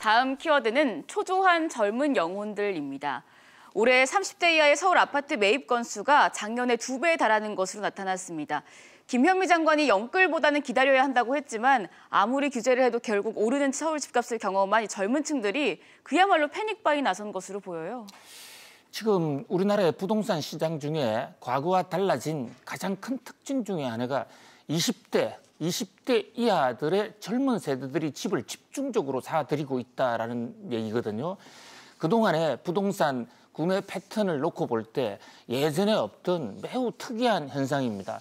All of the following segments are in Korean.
다음 키워드는 초조한 젊은 영혼들입니다. 올해 30대 이하의 서울 아파트 매입 건수가 작년에 2배에 달하는 것으로 나타났습니다. 김현미 장관이 영끌보다는 기다려야 한다고 했지만 아무리 규제를 해도 결국 오르는 서울 집값을 경험한 이 젊은 층들이 그야말로 패닉바이 나선 것으로 보여요. 지금 우리나라의 부동산 시장 중에 과거와 달라진 가장 큰 특징 중에 하나가 20대 이하들의 젊은 세대들이 집을 집중적으로 사들이고 있다라는 얘기거든요. 그동안의 부동산 구매 패턴을 놓고 볼 때 예전에 없던 매우 특이한 현상입니다.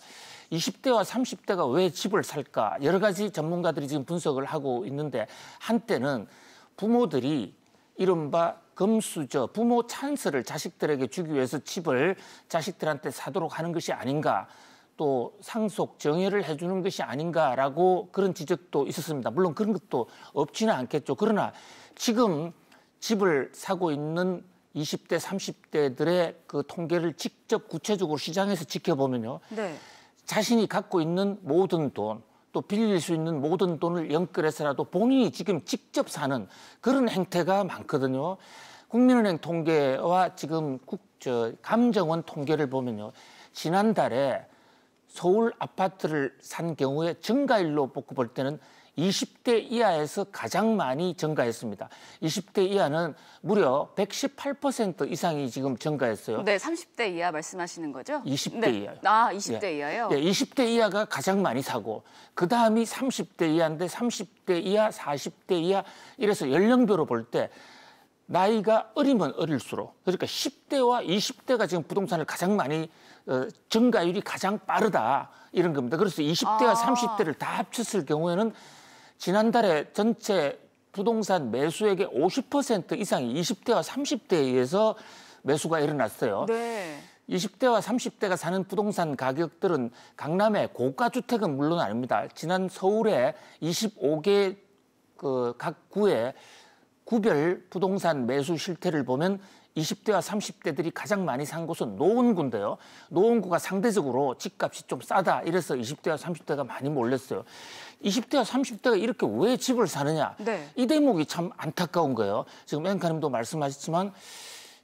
20대와 30대가 왜 집을 살까? 여러 가지 전문가들이 지금 분석을 하고 있는데 한때는 부모들이 이른바 금수저, 부모 찬스를 자식들에게 주기 위해서 집을 자식들한테 사도록 하는 것이 아닌가, 또 상속, 정여를 해주는 것이 아닌가라고 그런 지적도 있었습니다. 물론 그런 것도 없지는 않겠죠. 그러나 지금 집을 사고 있는 20대, 30대들의 그 통계를 직접 구체적으로 시장에서 지켜보면요. 네. 자신이 갖고 있는 모든 돈, 또 빌릴 수 있는 모든 돈을 연끌해서라도 본인이 지금 직접 사는 그런 행태가 많거든요. 국민은행 통계와 지금 감정원 통계를 보면요. 지난달에 서울 아파트를 산 경우에 증가율로 놓고 볼 때는 20대 이하에서 가장 많이 증가했습니다. 20대 이하는 무려 118% 이상이 지금 증가했어요. 네, 30대 이하 말씀하시는 거죠? 20대 네. 이하요. 아, 20대 예. 이하요? 예, 20대 이하가 가장 많이 사고 그다음이 30대 이하인데 30대 이하, 40대 이하 이래서 연령별로 볼 때 나이가 어리면 어릴수록 그러니까 10대와 20대가 지금 부동산을 가장 많이 증가율이 가장 빠르다 이런 겁니다. 그래서 20대와 30대를 다 합쳤을 경우에는 지난달에 전체 부동산 매수액의 50% 이상이 20대와 30대에 의해서 매수가 일어났어요. 네. 20대와 30대가 사는 부동산 가격들은 강남의 고가 주택은 물론 아닙니다. 지난 서울의 25개 각 구의 구별 부동산 매수 실태를 보면 20대와 30대들이 가장 많이 산 곳은 노원구인데요. 노원구가 상대적으로 집값이 좀 싸다. 이래서 20대와 30대가 많이 몰렸어요. 20대와 30대가 이렇게 왜 집을 사느냐. 네. 이 대목이 참 안타까운 거예요. 지금 앵커님도 말씀하셨지만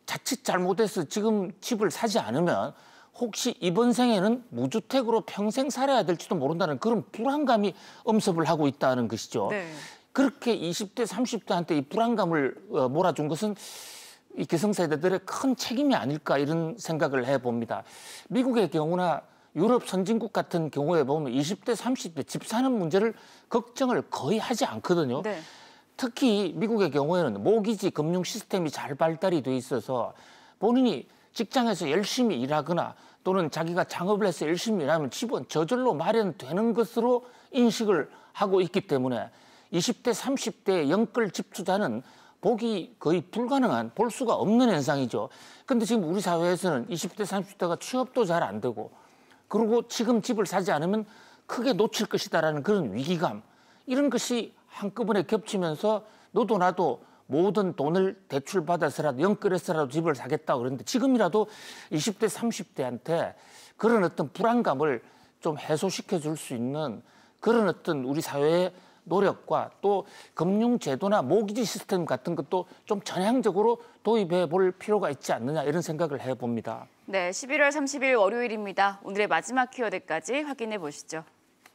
자칫 잘못해서 지금 집을 사지 않으면 혹시 이번 생에는 무주택으로 평생 살아야 될지도 모른다는 그런 불안감이 엄습을 하고 있다는 것이죠. 네. 그렇게 20대, 30대한테 이 불안감을 몰아준 것은 이 기성세대들의 큰 책임이 아닐까 이런 생각을 해봅니다. 미국의 경우나 유럽 선진국 같은 경우에 보면 20대, 30대 집 사는 문제를 걱정을 거의 하지 않거든요. 네. 특히 미국의 경우에는 모기지 금융 시스템이 잘 발달이 돼 있어서 본인이 직장에서 열심히 일하거나 또는 자기가 창업을 해서 열심히 일하면 집은 저절로 마련되는 것으로 인식을 하고 있기 때문에 20대, 30대 영끌 집 투자는 보기 거의 불가능한, 볼 수가 없는 현상이죠. 근데 지금 우리 사회에서는 20대, 30대가 취업도 잘 안 되고 그리고 지금 집을 사지 않으면 크게 놓칠 것이다라는 그런 위기감 이런 것이 한꺼번에 겹치면서 너도 나도 모든 돈을 대출받아서라도 연끌해서라도 집을 사겠다고 그러는데 지금이라도 20대, 30대한테 그런 어떤 불안감을 좀 해소시켜 줄 수 있는 그런 어떤 우리 사회의 노력과 또 금융제도나 모기지 시스템 같은 것도 좀 전향적으로 도입해 볼 필요가 있지 않느냐 이런 생각을 해봅니다. 네, 11월 30일 월요일입니다. 오늘의 마지막 키워드까지 확인해 보시죠.